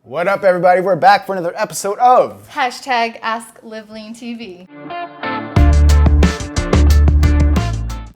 What up, everybody? We're back for another episode of Hashtag Ask LiveLeanTV.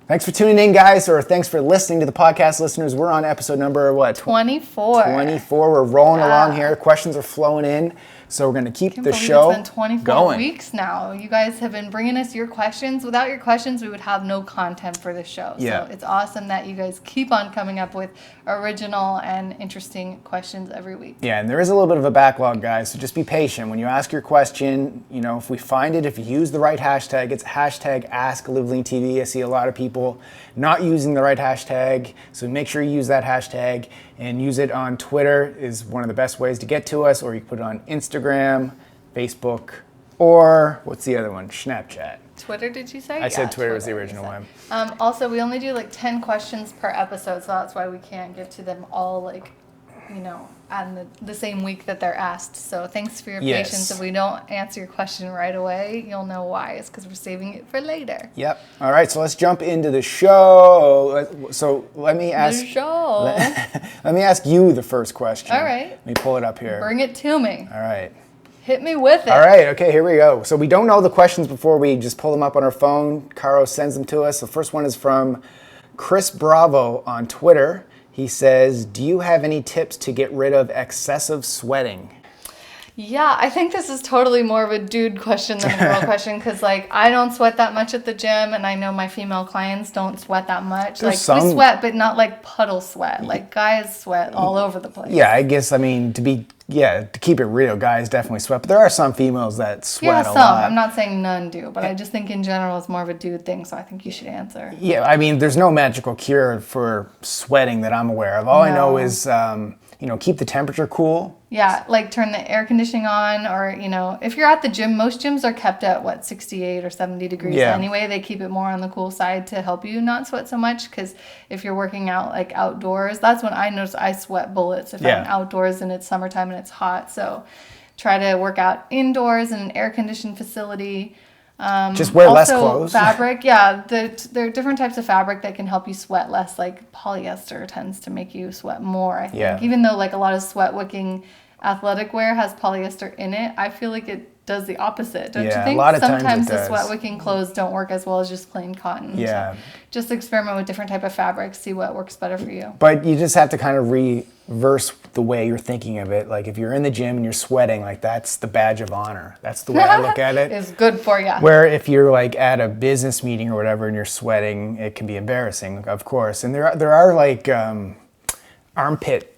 Thanks for tuning in, guys, or thanks for listening to the podcast, listeners. We're on episode number, 24. 24. We're rolling along here. Questions are flowing in, so we're going to keep the show It's been 24 going. weeks now. You guys have been bringing us your questions. Without your questions, we would have no content for the show. Yeah. So it's awesome that you guys keep on coming up with original and interesting questions every week. Yeah, and there is a little bit of a backlog, guys, so just be patient. When you ask your question, if we find it, if you use the right hashtag, it's hashtag AskLiveLeanTV. I see a lot of people not using the right hashtag, so make sure you use that hashtag and use it on Twitter is one of the best ways to get to us, or you can put it on Instagram, Facebook, or what's the other one? Snapchat. Twitter, did you say? I said Twitter was the original one. Also, we only do like 10 questions per episode, so that's why we can't get to them all on the same week that they're asked. So thanks for your patience. If we don't answer your question right away, you'll know why. It's because we're saving it for later. Yep. All right, so let's jump into the show. So let me ask. Let me ask you the first question. All right. Let me pull it up here. Bring it to me. All right. Hit me with it. All right, okay, here we go. So we don't know the questions before we just pull them up on our phone. Caro sends them to us. The first one is from Chris Bravo on Twitter. He says, do you have any tips to get rid of excessive sweating? Yeah, I think this is totally more of a dude question than a girl question because, I don't sweat that much at the gym, and I know my female clients don't sweat that much. We sweat, but not like puddle sweat. Guys sweat all over the place. Yeah, I guess, to keep it real, guys definitely sweat, but there are some females that sweat a lot. I'm not saying none do, but I just think in general it's more of a dude thing, so I think you should answer. Yeah, there's no magical cure for sweating that I'm aware of. All I know is, keep the temperature cool. Yeah, turn the air conditioning on, or, if you're at the gym, most gyms are kept at, 68 or 70 degrees anyway. They keep it more on the cool side to help you not sweat so much, because if you're working out, outdoors, that's when I notice I sweat bullets if I'm outdoors and it's summertime and it's hot. So try to work out indoors in an air-conditioned facility. Just wear less clothes. Fabric, there are different types of fabric that can help you sweat less. Polyester tends to make you sweat more, I think. Yeah. Even though a lot of sweat-wicking athletic wear has polyester in it, I feel like it does the opposite. Don't you think? A lot of Sometimes times the sweat-wicking clothes don't work as well as just plain cotton. Yeah. So just experiment with different type of fabrics, see what works better for you. But you just have to kind of reverse the way you're thinking of it. If you're in the gym and you're sweating, that's the badge of honor. That's the way I look at it. It's good for you. Where if you're at a business meeting or whatever and you're sweating, it can be embarrassing, of course. And there are armpit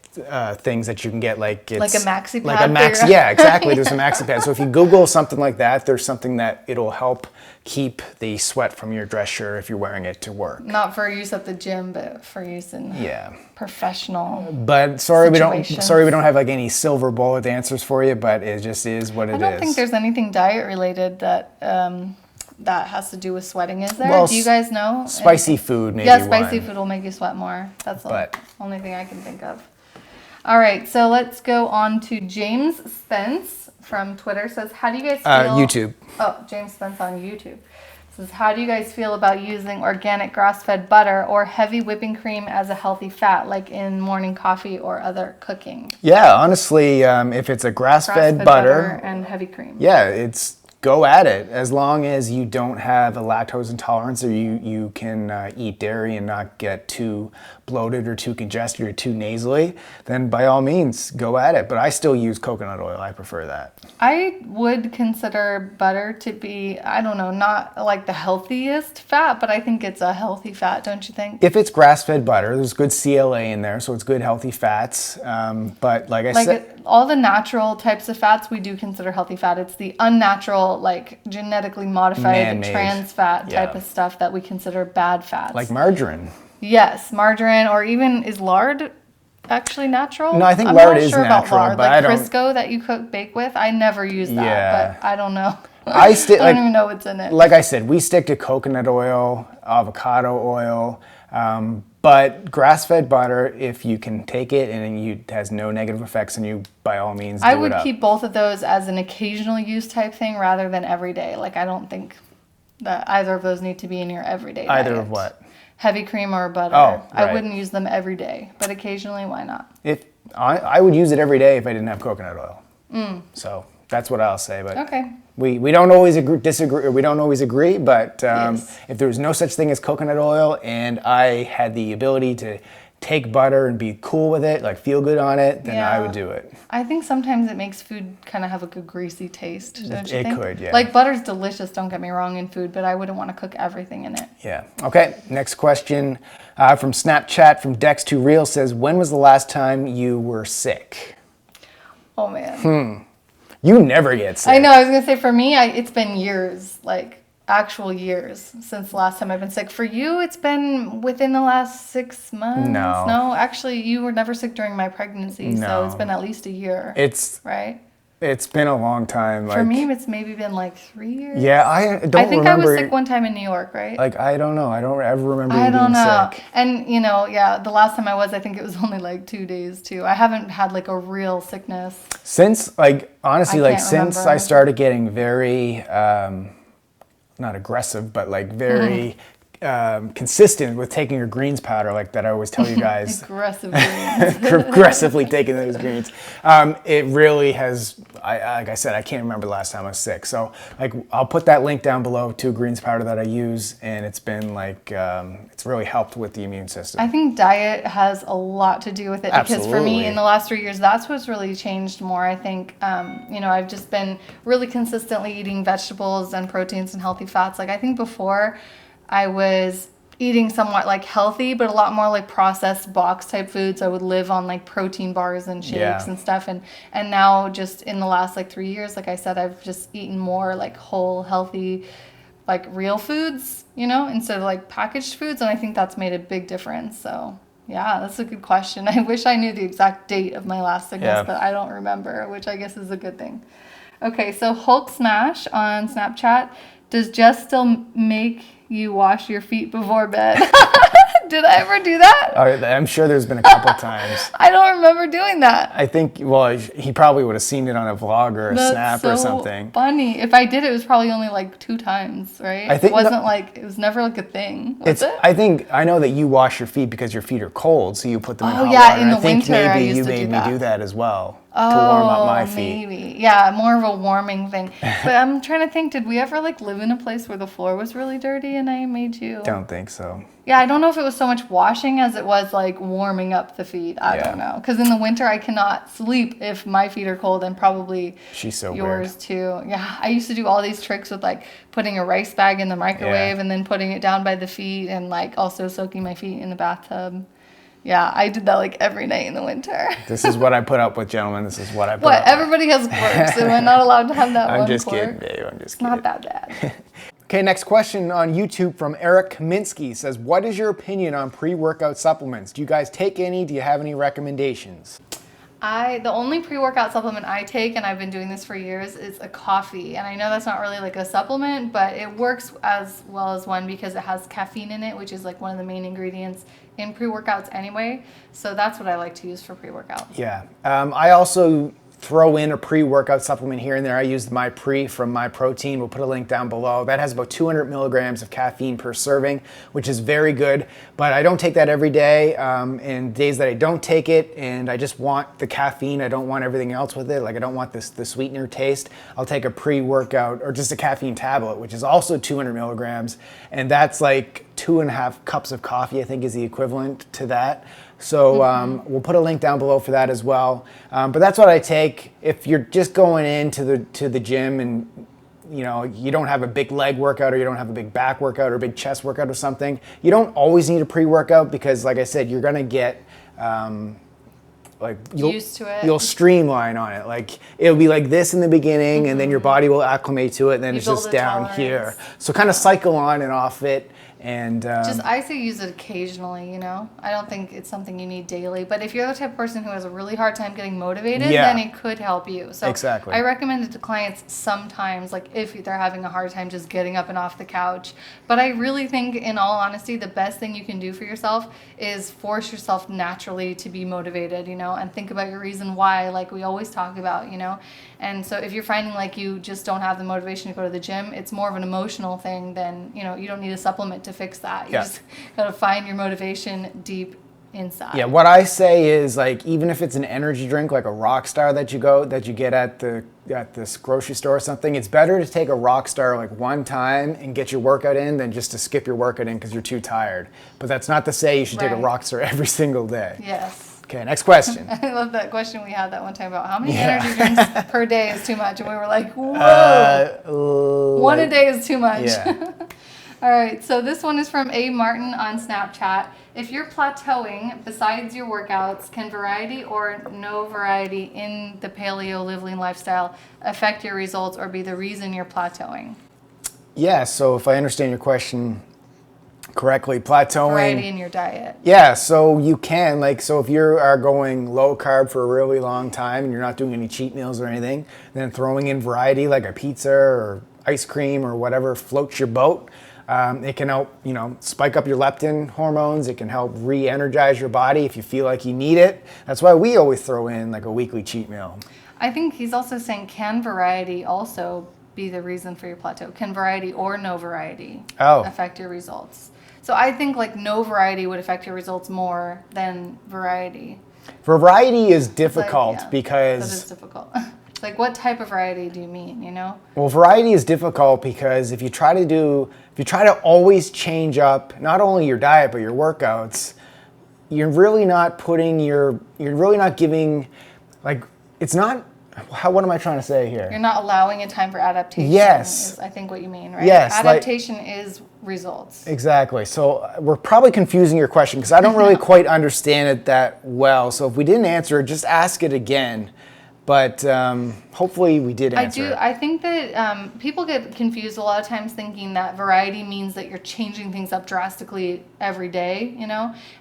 things that you can get, it's like a maxi pad. Yeah, exactly. There's a maxi pad. So if you Google something like that, there's something that it'll help keep the sweat from your dress shirt if you're wearing it to work. Not for use at the gym, but for use in professional. But sorry we don't have any silver bullet answers for you, but it just is what it is. I don't think there's anything diet related that has to do with sweating, is there? Well, do you guys know? Spicy food, maybe. Yeah, spicy food will make you sweat more. That's the only thing I can think of. All right, so let's go on to James Spence from Twitter. Says, how do you guys feel? YouTube. Oh, James Spence on YouTube. Says, how do you guys feel about using organic grass-fed butter or heavy whipping cream as a healthy fat, like in morning coffee or other cooking? Yeah, honestly, if it's a grass-fed butter and heavy cream. Yeah, go at it. As long as you don't have a lactose intolerance, or you can eat dairy and not get too bloated or too congested or too nasally, then by all means, go at it. But I still use coconut oil. I prefer that. I would consider butter to be, not the healthiest fat, but I think it's a healthy fat, don't you think? If it's grass-fed butter, there's good CLA in there, so it's good healthy fats. But like I said, all the natural types of fats we do consider healthy fat. It's the unnatural, genetically modified man-made trans fat type of stuff that we consider bad fats. Like margarine. Yes, margarine, or even is lard actually natural? No, I think lard is natural, about lard. But I don't. Crisco that you bake with, I never use that, but I don't know. I don't even know what's in it. Like I said, we stick to coconut oil, avocado oil, but grass-fed butter, if you can take it and it has no negative effects on you, by all means, I would keep both of those as an occasional use type thing rather than every day. I don't think that either of those need to be in your everyday diet. Either of what? Heavy cream or butter. Oh, right. I wouldn't use them every day, but occasionally, why not? I would use it every day if I didn't have coconut oil. So that's what I'll say. But Okay. we don't always disagree, or we don't always agree. But Yes. if there was no such thing as coconut oil, and I had the ability to take butter and be cool with it, like feel good on it, then I would do it. I think sometimes it makes food kind of have a good greasy taste, don't you think? It could, yeah. Like butter's delicious, don't get me wrong, in food, but I wouldn't want to cook everything in it. Yeah. Okay. Next question from Snapchat from Dex2Real says, when was the last time you were sick? Oh man. You never get sick. I know, I was going to say for me, it's been years, like actual years since the last time I've been sick. For you, it's been within the last 6 months. No, actually, you were never sick during my pregnancy, so it's been at least a year. Right? It's been a long time. For me, it's maybe been like 3 years. Yeah, I think remember. I was sick one time in New York, right? Like, I don't know. I don't ever remember you being sick. And, the last time I think it was only like 2 days too. I haven't had like a real sickness. Since, honestly, since remember. I started getting very, not aggressive, but like very consistent with taking your greens powder, like that I always tell you guys. Aggressive greens. Aggressively taking those greens. It really has, like I said, I can't remember the last time I was sick. So I'll put that link down below to a greens powder that I use, and it's been it's really helped with the immune system. I think diet has a lot to do with it. Absolutely. Because for me, in the last 3 years, that's what's really changed more. I think, I've just been really consistently eating vegetables and proteins and healthy fats. Like I think before, I was eating somewhat like healthy, but a lot more like processed box type foods. I would live on like protein bars and shakes and stuff. And now just in the last like 3 years, like I said, I've just eaten more like whole, healthy, like real foods, instead of like packaged foods. And I think that's made a big difference. So yeah, that's a good question. I wish I knew the exact date of my last sickness, but I don't remember, which I guess is a good thing. Okay, so Hulk Smash on Snapchat. Does Jess still make you wash your feet before bed? Did I ever do that? I'm sure there's been a couple times. I don't remember doing that. I think, he probably would have seen it on a vlog or a snap or something. Funny. If I did, it was probably only like 2 times, right? I think it was never like a thing. Was it? I know that you wash your feet because your feet are cold, so you put them in hot water. In the winter, I maybe used you to made do me that. do that as well to warm up my feet. Maybe. Yeah, more of a warming thing. But I'm trying to think, did we ever like live in a place where the floor was really dirty and I made you? Don't think so. Yeah, I don't know if it was so much washing as it was like warming up the feet. I don't know. Because in the winter, I cannot sleep if my feet are cold, and probably She's so yours weird. too. Yeah, I used to do all these tricks with like putting a rice bag in the microwave and then putting it down by the feet, and like also soaking my feet in the bathtub. Yeah, I did that like every night in the winter. This is what I put up with, gentlemen. This is what I put up with. Everybody has quirks, and we're not allowed to have that one I'm just quirk. kidding, Dave. I'm just kidding. Not that bad. Okay, next question on YouTube from Eric Kaminsky says, what is your opinion on pre-workout supplements? Do you guys take any? Do you have any recommendations? The only pre-workout supplement I take, and I've been doing this for years, is a coffee. And I know that's not really like a supplement, but it works as well as one because it has caffeine in it, which is like one of the main ingredients in pre-workouts anyway. So that's what I like to use for pre-workout. Yeah. I also throw in a pre-workout supplement here and there. I use my pre from My Protein. We'll put a link down below. That has about 200 milligrams of caffeine per serving, which is very good. But I don't take that every day. And days that I don't take it and I just want the caffeine, I don't want everything else with it. Like I don't want the sweetener taste. I'll take a pre-workout or just a caffeine tablet, which is also 200 milligrams. And that's like 2.5 cups of coffee, I think is the equivalent to that. So we'll put a link down below for that as well. But that's what I take. If you're just going into the gym and you don't have a big leg workout or you don't have a big back workout or a big chest workout or something, you don't always need a pre-workout because, like I said, you're gonna get used to it. You'll streamline on it. Like it'll be like this in the beginning, and then your body will acclimate to it, and then it's just down here. So kind of cycle on and off it. And I say use it occasionally, I don't think it's something you need daily, but if you're the type of person who has a really hard time getting motivated, then it could help you. So exactly. I recommend it to clients sometimes, like if they're having a hard time just getting up and off the couch. But I really think, in all honesty, the best thing you can do for yourself is force yourself naturally to be motivated, and think about your reason why, like we always talk about, And so if you're finding like you just don't have the motivation to go to the gym, it's more of an emotional thing than, you don't need a supplement to fix that. You just got to find your motivation deep inside. Yeah, what I say is, like, even if it's an energy drink, like a Rockstar that you get at this grocery store or something, it's better to take a Rockstar like one time and get your workout in than just to skip your workout in because you're too tired. But that's not to say you should take a Rockstar every single day. Yes. Okay, next question. I love that question we had that one time about how many energy drinks per day is too much. And we were like, whoa, one a day is too much. Yeah. All right, so this one is from A. Martin on Snapchat. If you're plateauing besides your workouts, can variety or no variety in the paleo live lean lifestyle affect your results or be the reason you're plateauing? Yeah, so if I understand your question correctly, plateauing. Variety in your diet. Yeah, so you can, like, so if you are going low carb for a really long time and you're not doing any cheat meals or anything, then throwing in variety like a pizza or ice cream or whatever floats your boat. It can help, spike up your leptin hormones. It can help re-energize your body if you feel like you need it. That's why we always throw in like a weekly cheat meal. I think he's also saying, can variety also be the reason for your plateau? Can variety or no variety affect your results? So I think like no variety would affect your results more than variety. Variety is difficult because... That is difficult. Like, what type of variety do you mean, Well, variety is difficult because if you try to always change up not only your diet but your workouts, you're really not giving, like, it's not, what am I trying to say here? You're not allowing a time for adaptation. Yes. Is I think what you mean, right? Yes. Adaptation is results. Exactly. So we're probably confusing your question because I don't really quite understand it that well. So if we didn't answer it, just ask it again. But hopefully we did answer it. I think that people get confused a lot of times thinking that variety means that you're changing things up drastically every day,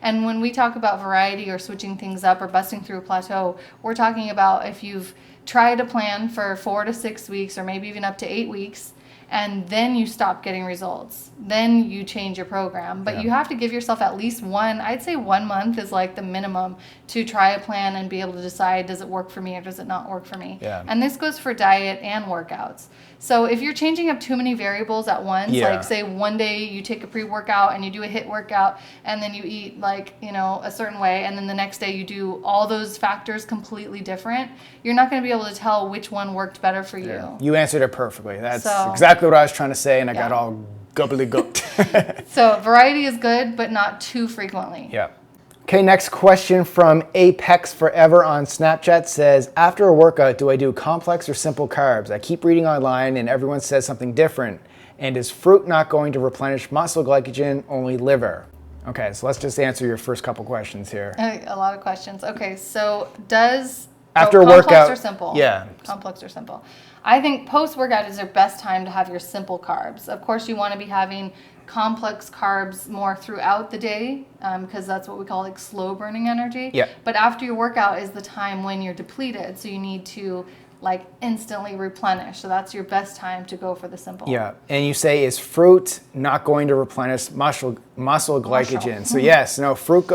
And when we talk about variety or switching things up or busting through a plateau, we're talking about if you've tried a plan for 4 to 6 weeks or maybe even up to 8 weeks, and then you stop getting results. Then you change your program. But you have to give yourself at least I'd say 1 month is like the minimum to try a plan and be able to decide, does it work for me or does it not work for me? Yeah. And this goes for diet and workouts. So if you're changing up too many variables at once, like say one day you take a pre-workout and you do a HIIT workout and then you eat like, a certain way, and then the next day you do all those factors completely different, you're not going to be able to tell which one worked better for you. Yeah. You answered it perfectly. That's exactly what I was trying to say, and I got all gobbledygooked. So variety is good, but not too frequently. Yeah. Okay, next question from Apex Forever on Snapchat says, after a workout, do I do complex or simple carbs? I keep reading online and everyone says something different. And is fruit not going to replenish muscle glycogen, only liver? Okay, so let's just answer your first couple questions here. A lot of questions. Okay, so does after a complex workout or simple? Yeah. Complex or simple. I think post-workout is your best time to have your simple carbs. Of course, you want to be having complex carbs more throughout the day because that's what we call like slow burning energy. Yeah. But after your workout is the time when you're depleted, so you need to like instantly replenish. So that's your best time to go for the simple. Yeah, and you say, is fruit not going to replenish muscle glycogen? So yes, no, fruit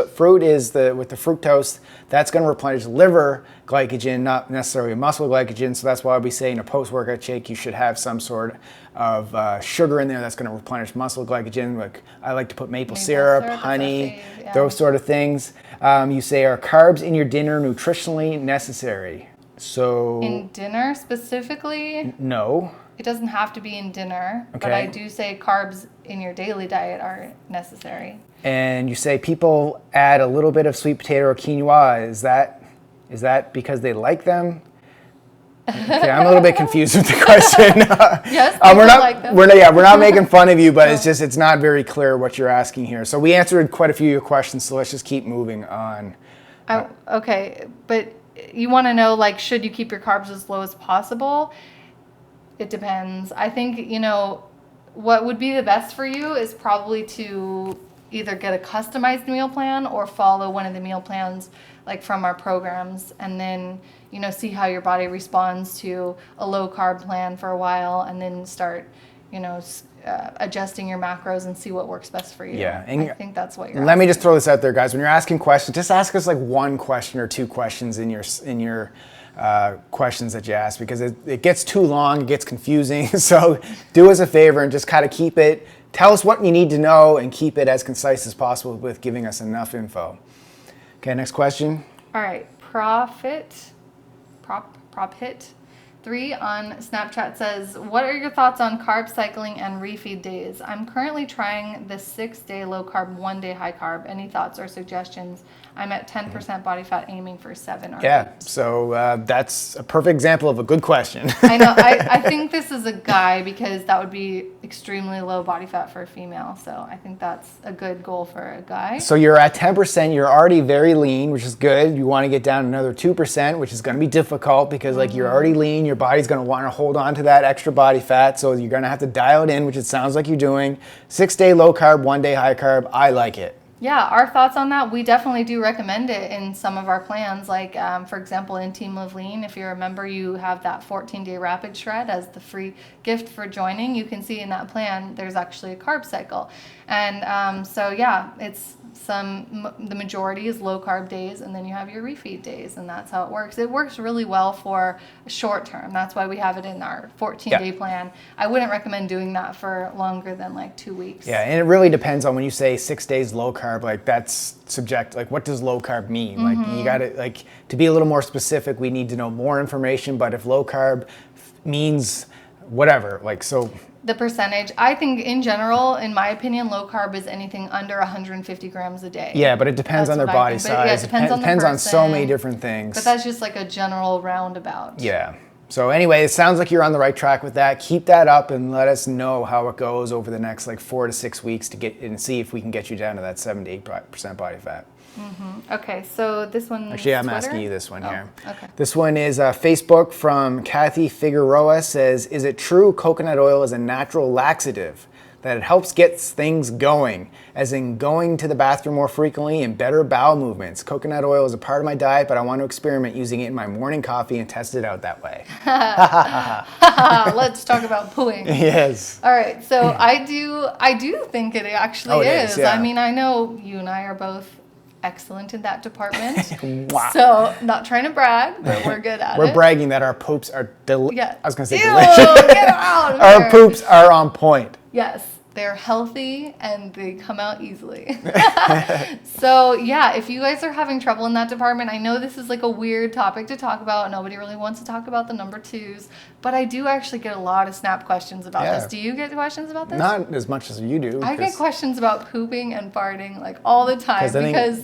is with the fructose, that's going to replenish liver glycogen, not necessarily muscle glycogen. So that's why I'll be saying a post-workout shake, you should have some sort of sugar in there that's going to replenish muscle glycogen. Like I like to put maple syrup, honey, those sort of things. You say, are carbs in your dinner nutritionally necessary? So in dinner specifically? No. It doesn't have to be in dinner, but I do say carbs in your daily diet are necessary. And you say people add a little bit of sweet potato or quinoa. Is that because they like them? Okay, I'm a little bit confused with the question. Yes, we're not making fun of you, but it's not very clear what you're asking here. So we answered quite a few of your questions, so let's just keep moving on. Okay, but you want to know, like, should you keep your carbs as low as possible? It depends. I think, what would be the best for you is probably to either get a customized meal plan or follow one of the meal plans like from our programs, and then, see how your body responds to a low carb plan for a while, and then start, adjusting your macros and see what works best for you. Yeah, and I think that's what you're asking. Let me just throw this out there, guys. When you're asking questions, just ask us like one question or two questions in your questions that you ask, because it gets too long, it gets confusing. So do us a favor and just kind of keep it, tell us what you need to know and keep it as concise as possible with giving us enough info. Okay, next question. All right, Prop Hit 3 on Snapchat says, what are your thoughts on carb cycling and refeed days? I'm currently trying the 6-day low carb, 1-day high carb. Any thoughts or suggestions? I'm at 10% body fat, aiming for 7 or 8. So that's a perfect example of a good question. I know. I think this is a guy because that would be extremely low body fat for a female. So I think that's a good goal for a guy. So you're at 10%, you're already very lean, which is good. You want to get down another 2%, which is going to be difficult because like you're already lean, your body's going to want to hold on to that extra body fat. So you're going to have to dial it in, which it sounds like you're doing. 6-day low carb, 1-day high carb. I like it. Yeah, our thoughts on that, we definitely do recommend it in some of our plans. Like, for example, in Team Live Lean, if you're a member, you have that 14-day rapid shred as the free gift for joining. You can see in that plan, there's actually a carb cycle. And so, yeah, it's the majority is low carb days, and then you have your refeed days, and that's how it works. It works really well for short term. That's why we have it in our 14-day plan. I wouldn't recommend doing that for longer than like 2 weeks. Yeah, and it really depends on when you say 6 days low carb, like that's subject, like what does low carb mean? Like you got to, like, to be a little more specific, we need to know more information, but if low carb means whatever, like, so the percentage, I think in general, in my opinion, low carb is anything under 150 grams a day. Yeah, but it depends on their body size. Yeah, it depends on so many different things. But that's just like a general roundabout. Yeah. So anyway, it sounds like you're on the right track with that. Keep that up and let us know how it goes over the next like 4 to 6 weeks to get and see if we can get you down to that 7 to 8% body fat. Okay, so this one. Actually, I'm Twitter? asking you this one here. Okay. This one is Facebook from Kathy Figueroa. Says, is it true coconut oil is a natural laxative, that it helps get things going, as in going to the bathroom more frequently and better bowel movements? Coconut oil is a part of my diet, but I want to experiment using it in my morning coffee and test it out that way. Let's talk about pooing. Yes. All right, so I do think it actually is. Yeah. I mean, I know you and I are both excellent in that department. Wow. So, not trying to brag, but we're good at it. We're bragging that our poops are I was going to say Ew, delicious. Get out of Our here. poops are on point. Yes, they're healthy and they come out easily. So yeah, if you guys are having trouble in that department, I know this is like a weird topic to talk about. Nobody really wants to talk about the number 2s, but I do actually get a lot of Snap questions about this. Do you get questions about this? Not as much as you do. I get questions about pooping and farting like all the time because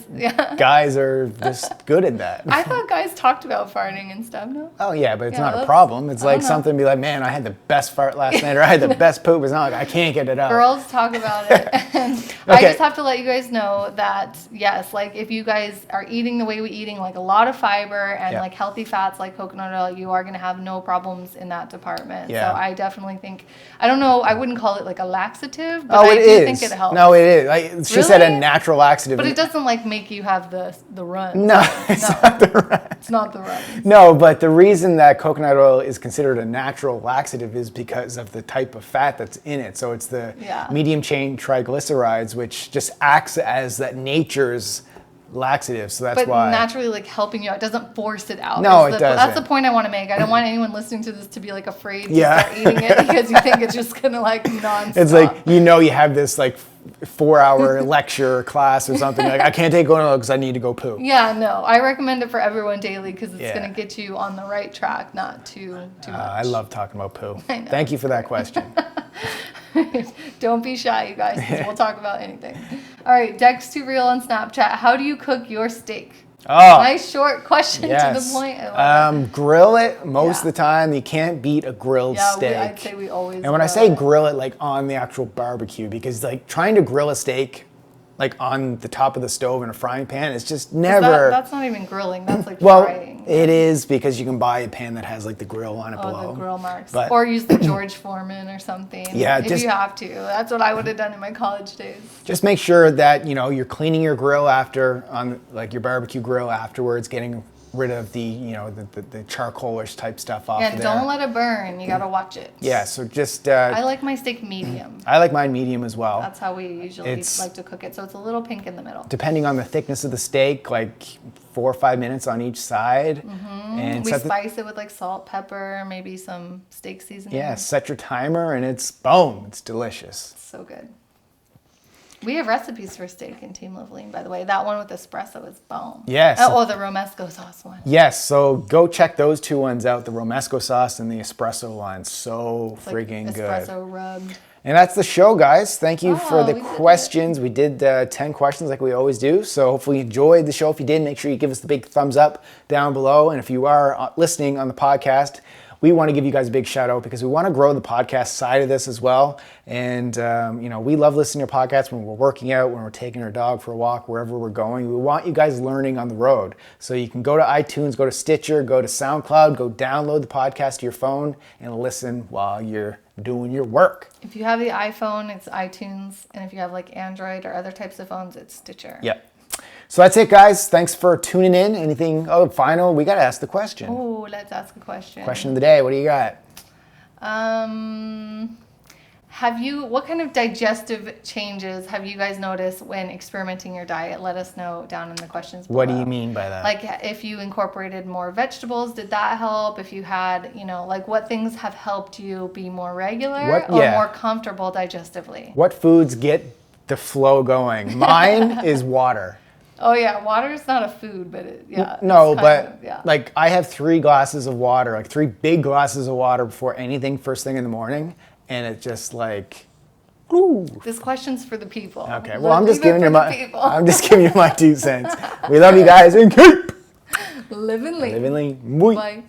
guys are just good at that. I thought guys talked about farting and stuff, no? Oh yeah, but it's not a problem. It's like something be like, man, I had the best fart last night, or I had the best poop. It's not like I can't get it out. Girls talk about it. And I just have to let you guys know that, yes, like if you guys are eating the way we're eating, like a lot of fiber and like healthy fats like coconut oil, you are going to have no problems in that department. So I definitely think, I don't know, I wouldn't call it like a laxative, but I do think it helps. No, it is. Like, she said a natural laxative. But it doesn't like make you have the runs. No, it's not the runs. It's not the runs. No, but the reason that coconut oil is considered a natural laxative is because of the type of fat that's in it. So it's the medium chain triglycerides, which just acts as that nature's laxative. So that's why. But naturally, like helping you out, it doesn't force it out. No, it doesn't. That's the point I want to make. I don't want anyone listening to this to be like afraid to start eating it because you think it's just gonna like nonstop. It's like, you have this like 4-hour lecture class or something, like I can't take coconut oil because I need to go poo. Yeah, no, I recommend it for everyone daily because it's going to get you on the right track, not too much. I love talking about poo. Thank you for that question. Don't be shy, you guys, 'cause we'll talk about anything. All right, Dex to Real on Snapchat. How do you cook your steak? Oh, nice short question to the point. Grill it most of the time. You can't beat a grilled steak. I'd say we always. And when I say grill it, like on the actual barbecue, because like trying to grill a steak like on the top of the stove in a frying pan, it's just never. That's not even grilling. That's like frying. It is, because you can buy a pan that has like the grill on it below. The grill marks. Or use the George Foreman or something. Yeah, if you have to. That's what I would have done in my college days. Just make sure that you're cleaning your grill after on like your barbecue grill afterwards, getting rid of the the charcoalish type stuff off. Yeah, don't let it burn. You gotta watch it. Yeah, so just. I like my steak medium. I like mine medium as well. That's how we usually like to cook it. So it's a little pink in the middle. Depending on the thickness of the steak, like 4 or 5 minutes on each side. And we spice it with like salt, pepper, maybe some steak seasoning. Yeah, set your timer and it's boom. It's delicious. So good. We have recipes for steak in Team Live Lean, by the way. That one with espresso is bomb. Yes. The romesco sauce one. Yes, so go check those 2 ones out, the romesco sauce and the espresso one. So It's freaking like good. espresso rubbed. And that's the show, guys. Thank you for the we did questions. We did 10 questions like we always do. So hopefully you enjoyed the show. If you did, make sure you give us the big thumbs up down below. And if you are listening on the podcast, we want to give you guys a big shout out because we want to grow the podcast side of this as well. And, we love listening to podcasts when we're working out, when we're taking our dog for a walk, wherever we're going. We want you guys learning on the road. So you can go to iTunes, go to Stitcher, go to SoundCloud, go download the podcast to your phone and listen while you're doing your work. If you have the iPhone, it's iTunes. And if you have like Android or other types of phones, it's Stitcher. Yep. So that's it, guys. Thanks for tuning in. Anything final? We got to ask the question. Oh, let's ask a question. Question of the day. What do you got? What kind of digestive changes have you guys noticed when experimenting your diet? Let us know down in the questions below. What do you mean by that? Like if you incorporated more vegetables, did that help? If you had, what things have helped you be more regular or more comfortable digestively? What foods get the flow going? Mine is water. Oh yeah, water is not a food, but like I have 3 glasses of water, like 3 big glasses of water before anything first thing in the morning, and it's just like, ooh. This question's for the people. Okay, well I'm just giving you my 2 cents. We love you guys and keep living lean. living lean. Bye.